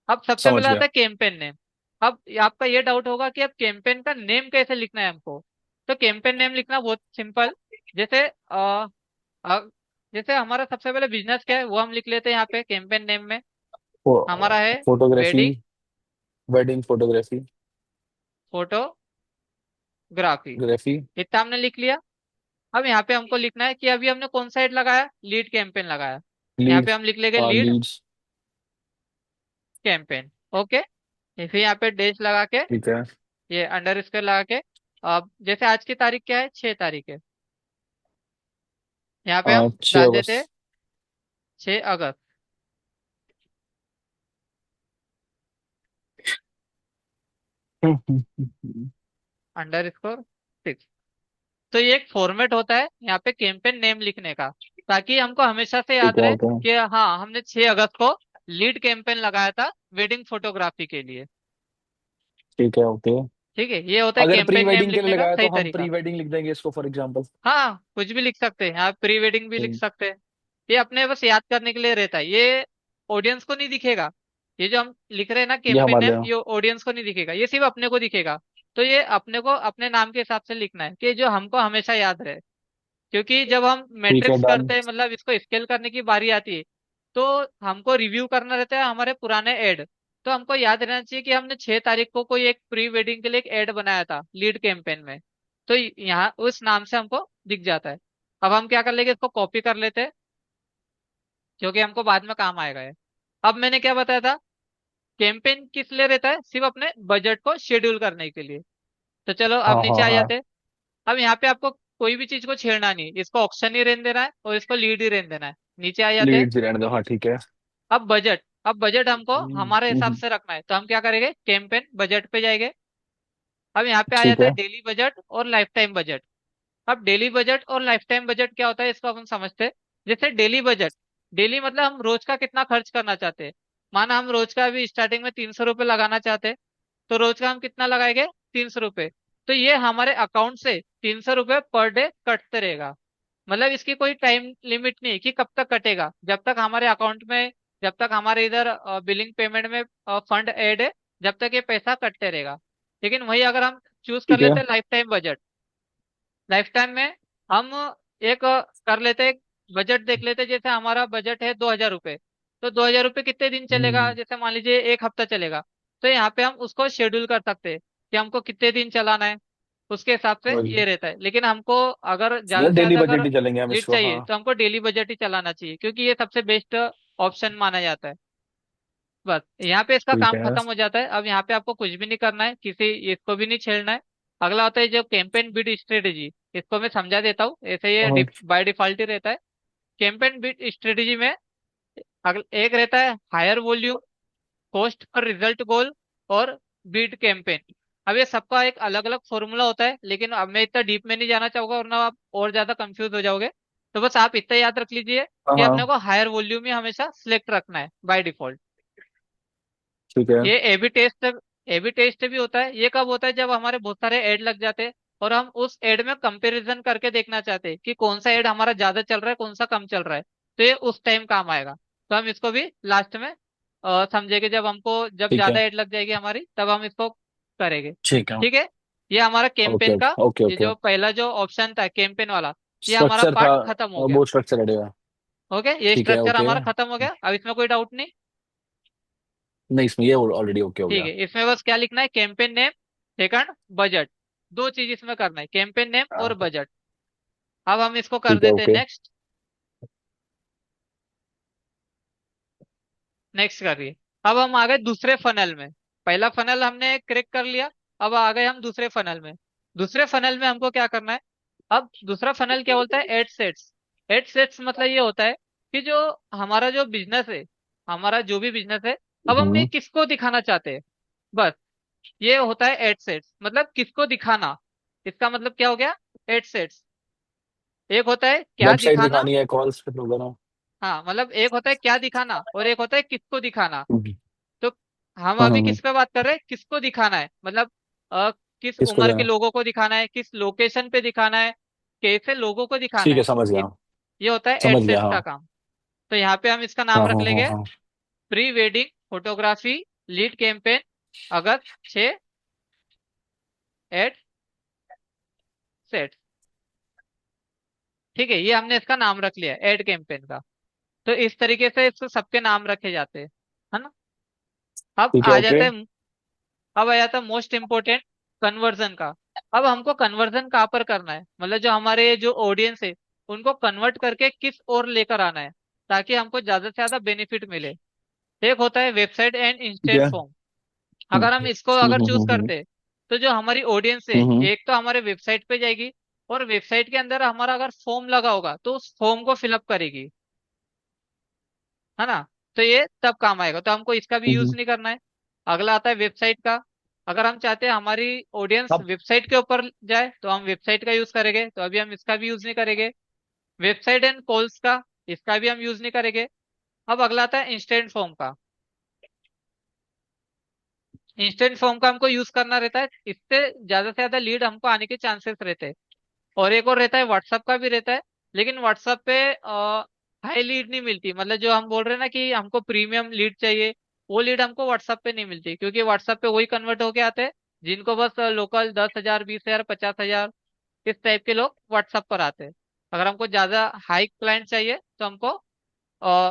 A: अब सबसे
B: समझ
A: पहले आता
B: गया।
A: है कैंपेन नेम। अब आपका ये डाउट होगा कि अब कैंपेन का नेम कैसे लिखना है हमको। तो कैंपेन नेम लिखना बहुत सिंपल। जैसे अ, जैसे हमारा सबसे पहले बिजनेस क्या है वो हम लिख लेते हैं यहाँ पे कैंपेन नेम में। हमारा है
B: photography.
A: Wedding
B: wedding photography.
A: Photography.
B: Graphy.
A: इतना हमने लिख लिया। अब यहाँ पे हमको लिखना है कि अभी हमने कौन सा एड लगाया, लीड कैंपेन लगाया। यहाँ पे
B: लीड्स।
A: हम लिख लेंगे
B: हाँ
A: लीड
B: लीड्स।
A: कैंपेन। ओके। फिर यहाँ पे डैश लगा के,
B: ठीक है।
A: ये अंडर स्कोर लगा के, अब जैसे आज की तारीख क्या है, 6 तारीख है, यहाँ पे हम
B: 6
A: डाल देते हैं
B: अगस्त।
A: 6 अगस्त। Under score 6। तो ये एक फॉर्मेट होता है यहाँ पे कैंपेन नेम लिखने का, ताकि हमको हमेशा से
B: ठीक
A: याद
B: है,
A: रहे
B: ओके।
A: कि हाँ, हमने 6 अगस्त को लीड कैंपेन लगाया था वेडिंग फोटोग्राफी के लिए।
B: ठीक है, ओके।
A: ठीक है, ये होता है
B: अगर प्री
A: कैंपेन नेम
B: वेडिंग के लिए
A: लिखने का
B: लगाया तो
A: सही
B: हम
A: तरीका।
B: प्री वेडिंग लिख देंगे इसको, फॉर एग्जाम्पल।
A: हाँ, कुछ भी लिख सकते हैं, आप प्री वेडिंग भी लिख सकते हैं। ये अपने बस याद करने के लिए रहता है, ये ऑडियंस को नहीं दिखेगा। ये जो हम लिख रहे हैं ना
B: ये
A: कैंपेन
B: हमारे
A: नेम,
B: यहाँ।
A: ये ऑडियंस को नहीं दिखेगा, ये सिर्फ अपने को दिखेगा। तो ये अपने को अपने नाम के हिसाब से लिखना है कि जो हमको हमेशा याद रहे। क्योंकि जब हम
B: ठीक है,
A: मैट्रिक्स
B: डन।
A: करते हैं, मतलब इसको स्केल करने की बारी आती है, तो हमको रिव्यू करना रहता है हमारे पुराने एड। तो हमको याद रहना चाहिए कि हमने 6 तारीख को कोई एक प्री वेडिंग के लिए एक एड बनाया था लीड कैंपेन में। तो यहाँ उस नाम से हमको दिख जाता है। अब हम क्या कर लेंगे, इसको कॉपी कर लेते हैं, क्योंकि हमको बाद में काम आएगा ये। अब मैंने क्या बताया था, कैंपेन किस लिए रहता है, सिर्फ अपने बजट को शेड्यूल करने के लिए। तो चलो अब
B: हाँ
A: नीचे
B: हाँ
A: आ
B: हाँ।
A: जाते हैं। अब यहाँ पे आपको कोई भी चीज को छेड़ना नहीं, इसको ऑप्शन ही रहने देना है और इसको लीड ही रहने देना है। नीचे आ जाते हैं।
B: लीड रहने दो, हाँ ठीक है।
A: अब बजट हमको हमारे हिसाब
B: हम्म।
A: से रखना है, तो हम क्या करेंगे, कैंपेन बजट पे जाएंगे। अब यहाँ पे आ
B: ठीक
A: जाता है
B: है।
A: डेली बजट और लाइफ टाइम बजट। अब डेली बजट और लाइफ टाइम बजट क्या होता है, इसको अपन समझते हैं। जैसे डेली बजट, डेली मतलब हम रोज का कितना खर्च करना चाहते हैं। माना हम रोज का अभी स्टार्टिंग में 300 रुपये लगाना चाहते हैं, तो रोज का हम कितना लगाएंगे, 300 रुपये। तो ये हमारे अकाउंट से 300 रुपये पर डे कटते रहेगा। मतलब इसकी कोई टाइम लिमिट नहीं है कि कब तक कटेगा, जब तक हमारे अकाउंट में, जब तक हमारे इधर बिलिंग पेमेंट में फंड ऐड है, जब तक ये पैसा कटते रहेगा। लेकिन वही अगर हम चूज कर
B: ठीक है।
A: लेते हैं life time budget, life time में हम एक कर लेते हैं, बजट देख लेते हैं। जैसे हमारा बजट है 2,000 रुपये, तो 2,000 रुपये कितने दिन चलेगा,
B: हम्म।
A: जैसे मान लीजिए एक हफ्ता चलेगा। तो यहाँ पे हम उसको शेड्यूल कर सकते हैं कि हमको कितने दिन चलाना है, उसके हिसाब से
B: वही,
A: ये रहता है। लेकिन हमको अगर ज्यादा
B: मतलब
A: से
B: डेली
A: ज्यादा अगर
B: बजट ही चलेंगे हम
A: लीड
B: इसको,
A: चाहिए,
B: हाँ।
A: तो हमको डेली बजट ही चलाना चाहिए, क्योंकि ये सबसे बेस्ट ऑप्शन माना जाता है। बस यहाँ पे इसका
B: ठीक
A: काम
B: है।
A: खत्म हो जाता है। अब यहाँ पे आपको कुछ भी नहीं करना है, किसी इसको भी नहीं छेड़ना है। अगला होता है जो कैंपेन बिड स्ट्रेटेजी, इसको मैं समझा देता हूँ, ऐसे ये
B: और
A: बाय डिफॉल्ट ही रहता है। कैंपेन बिड स्ट्रेटेजी में एक रहता है हायर वॉल्यूम, कॉस्ट पर रिजल्ट गोल, और बीट कैंपेन। अब ये सबका एक अलग अलग फॉर्मूला होता है, लेकिन अब मैं इतना डीप में नहीं जाना चाहूंगा, वरना आप और ज्यादा कंफ्यूज हो जाओगे। तो बस आप इतना याद रख लीजिए
B: हाँ
A: कि अपने
B: हाँ।
A: को हायर वॉल्यूम ही हमेशा सिलेक्ट रखना है बाय डिफॉल्ट।
B: ठीक है।
A: ये ए बी टेस्ट भी होता है। ये कब होता है, जब हमारे बहुत सारे ऐड लग जाते हैं और हम उस ऐड में कंपैरिजन करके देखना चाहते हैं कि कौन सा ऐड हमारा ज्यादा चल रहा है, कौन सा कम चल रहा है। तो ये उस टाइम काम आएगा। तो हम इसको भी लास्ट में समझेंगे, जब
B: ठीक है।
A: ज्यादा ऐड लग जाएगी हमारी, तब हम इसको करेंगे।
B: ठीक है।
A: ठीक है, ये हमारा
B: ओके
A: कैंपेन का,
B: ओके
A: ये
B: ओके।
A: जो पहला जो ऑप्शन था कैंपेन वाला, ये हमारा
B: स्ट्रक्चर था,
A: पार्ट खत्म हो गया।
B: वो स्ट्रक्चर रहेगा।
A: ओके, ये
B: ठीक है,
A: स्ट्रक्चर
B: ओके।
A: हमारा खत्म हो गया, अब इसमें कोई डाउट नहीं।
B: नहीं, इसमें ये ऑलरेडी ओके हो
A: ठीक
B: गया।
A: है, इसमें बस क्या लिखना है, कैंपेन नेम, सेकंड बजट, दो चीज इसमें करना है, कैंपेन नेम और
B: हाँ।
A: बजट। अब हम इसको कर
B: ठीक है,
A: देते हैं
B: ओके।
A: नेक्स्ट। नेक्स्ट करिए। अब हम आ गए दूसरे फनल में। पहला फनल हमने क्रैक कर लिया, अब आ गए हम दूसरे फनल में। दूसरे फनल में हमको क्या करना है, अब दूसरा फनल क्या बोलता है, एड सेट्स। एड सेट्स मतलब ये होता है कि जो हमारा जो बिजनेस है, हमारा जो भी बिजनेस है, अब हम ये
B: हम्म।
A: किसको दिखाना चाहते हैं। बस, ये होता है एड सेट्स, मतलब किसको दिखाना। इसका मतलब क्या हो गया, एड सेट्स। एक होता है क्या
B: वेबसाइट
A: दिखाना।
B: दिखानी है, कॉल्स वगैरह।
A: हाँ, मतलब एक होता है क्या दिखाना और एक होता है किसको दिखाना।
B: हम्म।
A: तो हम
B: हाँ हाँ
A: अभी
B: हाँ।
A: किस पे बात कर रहे हैं, किसको दिखाना है, मतलब किस
B: किसको
A: उम्र के
B: देना?
A: लोगों को दिखाना है, किस लोकेशन पे दिखाना है, कैसे लोगों को दिखाना
B: ठीक है,
A: है।
B: समझ
A: ये
B: गया।
A: ये होता है
B: समझ गया,
A: एडसेट्स का
B: हाँ।
A: काम। तो यहाँ पे हम इसका नाम
B: हाँ
A: रख
B: हाँ हाँ
A: लेंगे,
B: हाँ।
A: Pre wedding photography lead campaign अगस्त 6 एड सेट। ठीक है, ये हमने इसका नाम रख लिया एड कैंपेन का। तो इस तरीके से इसको सबके नाम रखे जाते हैं, है ना। अब
B: ठीक है,
A: आ
B: ओके।
A: जाते हैं, अब आ जाता है मोस्ट इम्पोर्टेंट, कन्वर्जन का। अब हमको कन्वर्जन कहाँ पर करना है, मतलब जो हमारे जो ऑडियंस है, उनको कन्वर्ट करके किस ओर लेकर आना है, ताकि हमको ज्यादा से ज्यादा बेनिफिट मिले। एक होता है वेबसाइट एंड
B: ठीक
A: इंस्टेंट
B: है।
A: फॉर्म।
B: हम्म
A: अगर हम इसको अगर चूज करते हैं, तो जो हमारी ऑडियंस है,
B: हम्म।
A: एक तो हमारे वेबसाइट पे जाएगी, और वेबसाइट के अंदर हमारा अगर फॉर्म लगा होगा तो उस फॉर्म को फिलअप करेगी, है ना। तो ये तब काम आएगा, तो हमको इसका भी यूज
B: हम्म।
A: नहीं करना है। अगला आता है वेबसाइट का। अगर हम चाहते हैं हमारी ऑडियंस
B: अब
A: वेबसाइट के ऊपर जाए तो हम वेबसाइट का यूज करेंगे, तो अभी हम इसका भी यूज नहीं करेंगे। वेबसाइट एंड कॉल्स का, इसका भी हम यूज नहीं करेंगे। अब अगला आता है इंस्टेंट फॉर्म का। इंस्टेंट फॉर्म का हमको यूज करना रहता है, इससे ज्यादा से ज्यादा लीड हमको आने के चांसेस रहते हैं। और एक और रहता है व्हाट्सअप का भी रहता है, लेकिन व्हाट्सअप पे हाई लीड नहीं मिलती। मतलब जो हम बोल रहे हैं ना कि हमको प्रीमियम लीड चाहिए, वो लीड हमको व्हाट्सअप पे नहीं मिलती, क्योंकि व्हाट्सअप पे वही कन्वर्ट होके आते हैं जिनको बस लोकल 10,000, 20,000, 50,000 इस टाइप के लोग व्हाट्सअप पर आते हैं। अगर हमको ज्यादा हाई क्लाइंट चाहिए तो हमको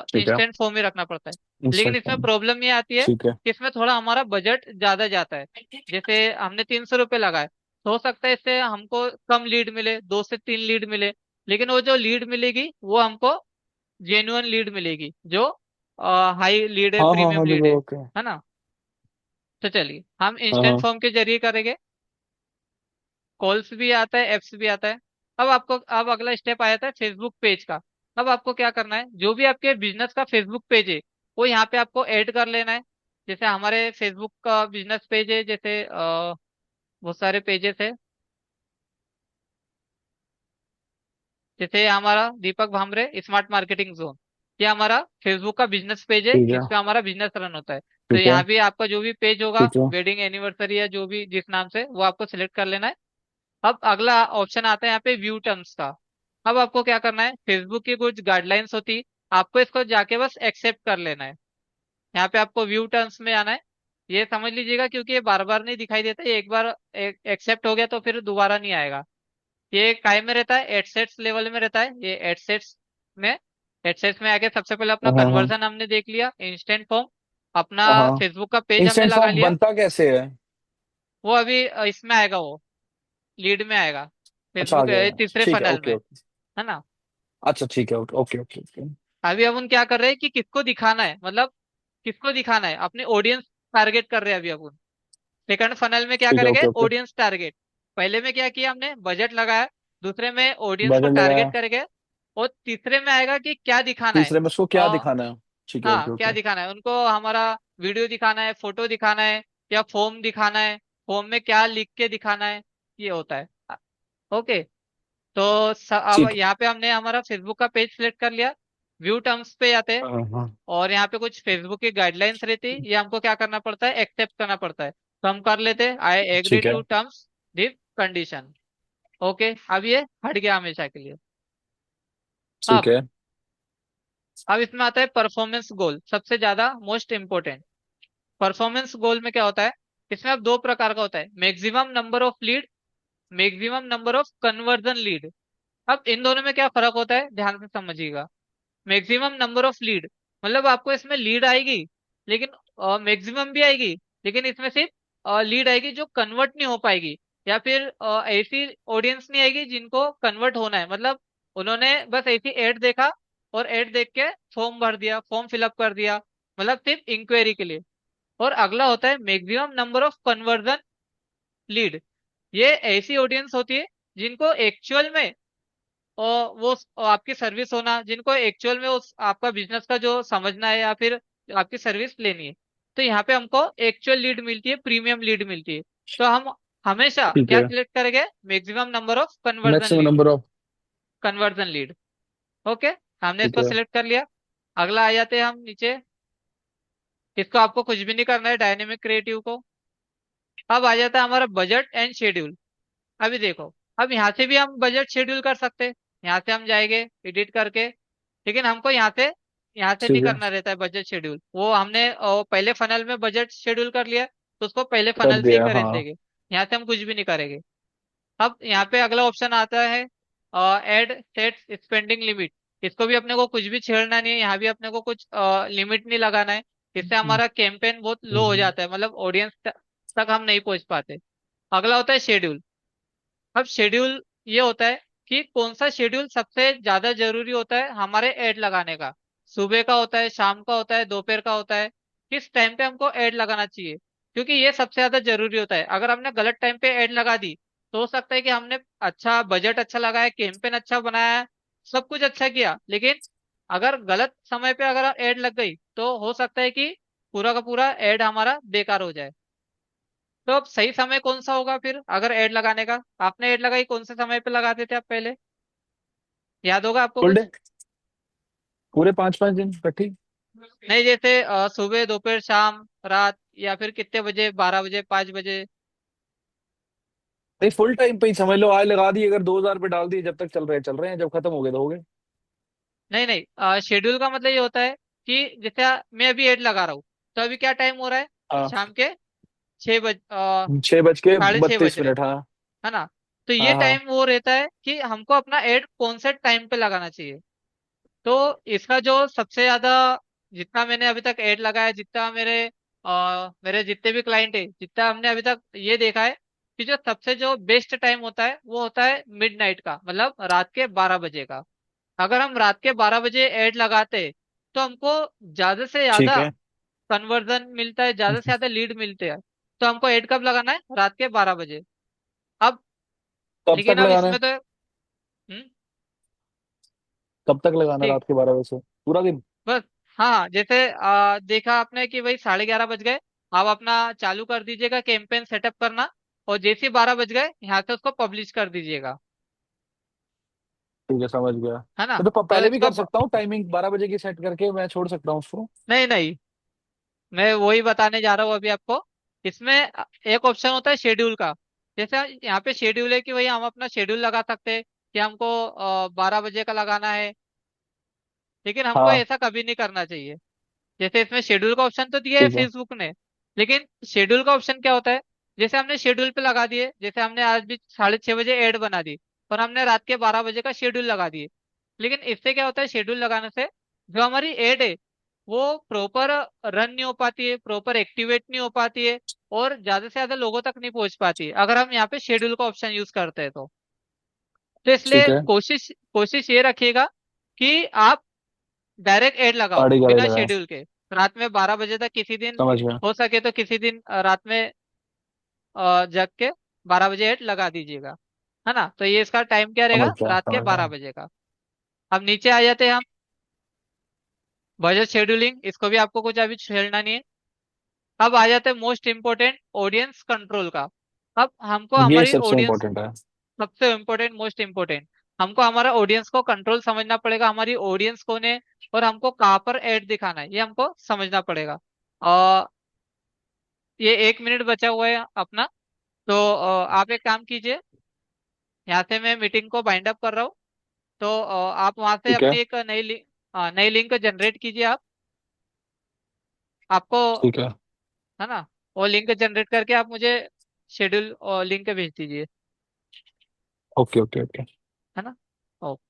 B: ठीक है,
A: इंस्टेंट फॉर्म ही रखना पड़ता है। लेकिन
B: इंस्टेंट
A: इसमें
B: फॉर्म।
A: प्रॉब्लम ये आती है
B: ठीक है।
A: कि इसमें थोड़ा हमारा बजट ज्यादा जाता है। जैसे हमने 300 रुपये लगाए, तो हो सकता है इससे हमको कम लीड मिले, 2 से 3 लीड मिले। लेकिन वो जो लीड मिलेगी वो हमको जेन्युइन लीड मिलेगी, जो हाई लीड है,
B: हाँ हाँ
A: प्रीमियम
B: हाँ,
A: लीड
B: ओके।
A: है ना। तो चलिए हम
B: हाँ
A: इंस्टेंट
B: हाँ।
A: फॉर्म के जरिए करेंगे। कॉल्स भी आता है, एप्स भी आता है। अब अगला स्टेप आया था फेसबुक पेज का। अब आपको क्या करना है, जो भी आपके बिजनेस का फेसबुक पेज है वो यहाँ पे आपको ऐड कर लेना है। जैसे हमारे फेसबुक का बिजनेस पेज है, जैसे बहुत सारे पेजेस है। जैसे हमारा दीपक भामरे स्मार्ट मार्केटिंग जोन, ये हमारा फेसबुक का बिजनेस पेज है
B: ठीक है।
A: जिसपे हमारा बिजनेस रन होता है। तो
B: ठीक है।
A: यहाँ भी आपका जो भी पेज होगा,
B: ठीक है।
A: वेडिंग एनिवर्सरी या जो भी जिस नाम से, वो आपको सिलेक्ट कर लेना है। अब अगला ऑप्शन आता है यहाँ पे व्यू टर्म्स का। अब आपको क्या करना है, फेसबुक की कुछ गाइडलाइंस होती, आपको इसको जाके बस एक्सेप्ट कर लेना है। यहाँ पे आपको व्यू टर्म्स में आना है। ये समझ लीजिएगा, क्योंकि ये बार बार नहीं दिखाई देता, ये एक बार एक्सेप्ट हो गया तो फिर दोबारा नहीं आएगा। ये काय में रहता है, एडसेट्स लेवल में रहता है ये। में एडसेट्स में आके सबसे पहले अपना
B: हाँ हाँ हाँ
A: कन्वर्जन हमने देख लिया, इंस्टेंट फॉर्म, अपना
B: हाँ।
A: फेसबुक का पेज हमने
B: इंस्टेंट
A: लगा
B: फॉर्म
A: लिया।
B: बनता कैसे है?
A: वो अभी इसमें आएगा, वो लीड में आएगा,
B: अच्छा, आ
A: फेसबुक
B: गया।
A: तीसरे
B: ठीक है,
A: फनल
B: ओके
A: में,
B: ओके।
A: है ना।
B: अच्छा ठीक है, ओके ओके ओके ओके।
A: अभी अपन क्या कर रहे हैं कि किसको दिखाना है, मतलब किसको दिखाना है, अपने ऑडियंस टारगेट कर रहे हैं अभी अपन। सेकंड फनल में क्या
B: ठीक है,
A: करेंगे,
B: ओके ओके।
A: Audience target. पहले में क्या किया हमने, बजट लगाया। दूसरे में ऑडियंस को
B: बजट
A: टारगेट
B: लगाया।
A: करेंगे। और तीसरे में आएगा कि क्या दिखाना है।
B: तीसरे में उसको क्या
A: और
B: दिखाना है? ठीक है, ओके
A: हाँ, क्या
B: ओके।
A: दिखाना है उनको, हमारा वीडियो दिखाना है, फोटो दिखाना है, या फॉर्म दिखाना है, फॉर्म में क्या लिख के दिखाना है, ये होता है। ओके। तो अब
B: ठीक।
A: यहाँ पे हमने हमारा फेसबुक का पेज सिलेक्ट कर लिया। व्यू टर्म्स पे जाते हैं,
B: हाँ हाँ।
A: और यहाँ पे कुछ फेसबुक की गाइडलाइंस रहती है, ये हमको क्या करना पड़ता है, एक्सेप्ट करना पड़ता है। तो हम कर लेते हैं, आई एग्री
B: ठीक है।
A: To terms this condition. Okay, अब ये हट गया हमेशा के लिए।
B: ठीक
A: अब
B: है।
A: अब इसमें आता है परफॉर्मेंस गोल, सबसे ज्यादा मोस्ट इंपोर्टेंट। परफॉर्मेंस गोल में क्या होता है, इसमें अब दो प्रकार का होता है, maximum number of lead, maximum number of conversion lead. अब इन दोनों में क्या फर्क होता है, ध्यान से समझिएगा। मैक्सिमम नंबर ऑफ लीड, मतलब आपको इसमें लीड आएगी, लेकिन मैक्सिमम भी आएगी, लेकिन इसमें सिर्फ लीड आएगी जो कन्वर्ट नहीं हो पाएगी, या फिर ऐसी ऑडियंस नहीं आएगी जिनको कन्वर्ट होना है। मतलब उन्होंने बस ऐसी एड देखा और एड देख के फॉर्म भर दिया, फॉर्म फिलअप कर दिया, मतलब सिर्फ इंक्वायरी के लिए। और अगला होता है maximum number of conversion lead. ये ऐसी ऑडियंस होती है जिनको एक्चुअल में और वो आपकी सर्विस होना, जिनको एक्चुअल में उस आपका बिजनेस का जो समझना है या फिर आपकी सर्विस लेनी है। तो यहाँ पे हमको एक्चुअल लीड मिलती है, प्रीमियम लीड मिलती है। तो हम हमेशा
B: ठीक
A: क्या
B: है।
A: सिलेक्ट करेंगे, maximum number of conversion
B: maximum
A: lead.
B: Number of.
A: Conversion lead. Okay, हमने
B: ठीक
A: इसको
B: है।
A: सिलेक्ट कर लिया। अगला आ जाते हैं हम नीचे। इसको आपको कुछ भी नहीं करना है, डायनेमिक क्रिएटिव को। अब आ जाता है हमारा बजट एंड शेड्यूल। अभी देखो, अब यहाँ से भी हम बजट शेड्यूल कर सकते हैं। यहाँ से हम जाएंगे एडिट करके, लेकिन हमको यहाँ से नहीं
B: ठीक है।
A: करना रहता है बजट शेड्यूल। वो हमने पहले फनल में बजट शेड्यूल कर लिया, तो उसको पहले
B: कर
A: फनल से ही
B: दिया,
A: करें
B: हाँ।
A: देंगे। यहाँ से हम कुछ भी नहीं करेंगे। अब यहाँ पे अगला ऑप्शन आता है एड सेट स्पेंडिंग लिमिट। इसको भी अपने को कुछ भी छेड़ना नहीं है, यहाँ भी अपने को कुछ लिमिट नहीं लगाना है। इससे हमारा कैंपेन बहुत लो हो
B: हम्म।
A: जाता है, मतलब ऑडियंस तक हम नहीं पहुंच पाते। अगला होता है शेड्यूल। अब शेड्यूल ये होता है कि कौन सा शेड्यूल सबसे ज्यादा जरूरी होता है हमारे ऐड लगाने का। सुबह का होता है, शाम का होता है, दोपहर का होता है, किस टाइम पे हमको ऐड लगाना चाहिए, क्योंकि ये सबसे ज्यादा जरूरी होता है। अगर हमने गलत टाइम पे ऐड लगा दी तो हो सकता है कि हमने अच्छा बजट अच्छा लगाया, कैंपेन अच्छा बनाया, सब कुछ अच्छा किया, लेकिन अगर गलत समय पे अगर ऐड लग गई तो हो सकता है कि पूरा का पूरा ऐड हमारा बेकार हो जाए। तो अब सही समय कौन सा होगा फिर अगर एड लगाने का? आपने एड लगाई कौन से समय पे लगाते थे आप पहले? याद होगा आपको
B: फुल डे,
A: कुछ?
B: पूरे 5 5 दिन इकट्ठी।
A: नहीं, जैसे सुबह, दोपहर, शाम, रात, या फिर कितने बजे, 12 बजे, 5 बजे?
B: नहीं, फुल टाइम पे ही समझ लो, आज लगा दिए, अगर 2,000 पे डाल दिए, जब तक चल रहे हैं, जब खत्म हो गए तो हो गए।
A: नहीं नहीं, शेड्यूल का मतलब ये होता है कि जैसे मैं अभी एड लगा रहा हूँ, तो अभी क्या टाइम हो रहा है?
B: हाँ,
A: शाम के 6 बज
B: 6 बज के 32 मिनट,
A: रहे,
B: हाँ।
A: है ना? तो ये
B: हाँ हाँ।
A: टाइम वो रहता है कि हमको अपना एड कौन से टाइम पे लगाना चाहिए। तो इसका जो सबसे ज्यादा, जितना मैंने अभी तक एड लगाया, जितना मेरे जितने भी क्लाइंट है, जितना हमने अभी तक ये देखा है कि जो सबसे जो बेस्ट टाइम होता है वो होता है मिडनाइट का, मतलब रात के 12 बजे का। अगर हम रात के 12 बजे एड लगाते तो हमको ज्यादा से
B: ठीक
A: ज्यादा
B: है।
A: कन्वर्जन मिलता है, ज्यादा से ज्यादा लीड मिलते हैं। तो हमको एड कब लगाना है? रात के 12 बजे। अब
B: कब
A: लेकिन
B: तक
A: अब
B: लगाना है?
A: इसमें तो हम्म,
B: कब तक लगाना है
A: ठीक,
B: रात के 12 बजे से? पूरा दिन?
A: बस। हाँ, जैसे देखा आपने कि भाई 11:30 बज गए, आप अपना चालू कर दीजिएगा कैंपेन सेटअप करना, और जैसे ही 12 बज गए यहाँ से उसको पब्लिश कर दीजिएगा।
B: ठीक है, समझ गया।
A: है ना?
B: तो
A: तो
B: पहले भी
A: इसको
B: कर सकता हूँ, टाइमिंग 12 बजे की सेट करके मैं छोड़ सकता हूँ उसको।
A: नहीं नहीं, मैं वही बताने जा रहा हूँ अभी आपको। इसमें एक ऑप्शन होता है शेड्यूल का। जैसे यहाँ पे शेड्यूल है कि भाई हम अपना शेड्यूल लगा सकते हैं कि हमको 12 बजे का लगाना है, लेकिन हमको
B: हाँ,
A: ऐसा कभी नहीं करना चाहिए। जैसे इसमें शेड्यूल का ऑप्शन तो दिया है
B: ठीक है।
A: फेसबुक ने, लेकिन शेड्यूल का ऑप्शन क्या होता है? जैसे हमने शेड्यूल पे लगा दिए, जैसे हमने आज भी 6:30 बजे ऐड बना दी, और हमने रात के 12 बजे का शेड्यूल लगा दिए, लेकिन इससे क्या होता है शेड्यूल लगाने से? जो हमारी एड है वो प्रॉपर रन नहीं हो पाती है, प्रॉपर एक्टिवेट नहीं हो पाती है, और ज्यादा से ज्यादा लोगों तक नहीं पहुंच पाती है अगर हम यहाँ पे शेड्यूल का ऑप्शन यूज करते हैं तो
B: ठीक
A: इसलिए
B: है,
A: कोशिश कोशिश ये रखिएगा कि आप डायरेक्ट एड लगाओ
B: साढ़े ग्यारह
A: बिना
B: लगाया।
A: शेड्यूल के। रात में 12 बजे तक किसी दिन,
B: समझ गया।
A: हो सके तो किसी दिन रात में जग के 12 बजे एड लगा दीजिएगा। है ना? तो ये इसका टाइम क्या
B: समझ
A: रहेगा,
B: गया,
A: रात के
B: समझ
A: बारह
B: गया।
A: बजे का। अब नीचे आ जाते हैं हम, बजट शेड्यूलिंग, इसको भी आपको कुछ अभी छेड़ना नहीं है। अब आ जाते हैं मोस्ट इम्पोर्टेंट, ऑडियंस कंट्रोल का। अब हमको
B: ये
A: हमारी
B: सबसे
A: ऑडियंस,
B: इम्पोर्टेंट है।
A: सबसे इम्पोर्टेंट, मोस्ट इम्पोर्टेंट, हमको हमारा ऑडियंस को कंट्रोल समझना पड़ेगा, हमारी ऑडियंस कौन है और हमको कहाँ पर एड दिखाना है ये हमको समझना पड़ेगा। और ये 1 मिनट बचा हुआ है अपना, तो आप एक काम कीजिए, यहाँ से मैं मीटिंग को बाइंड अप कर रहा हूँ। तो आप वहां से
B: ठीक है,
A: अपनी एक नई लिंक जनरेट कीजिए आप, आपको,
B: ठीक है।
A: है ना? वो लिंक जनरेट करके आप मुझे शेड्यूल और लिंक भेज दीजिए।
B: Okay, okay, okay.
A: है ना? ओके।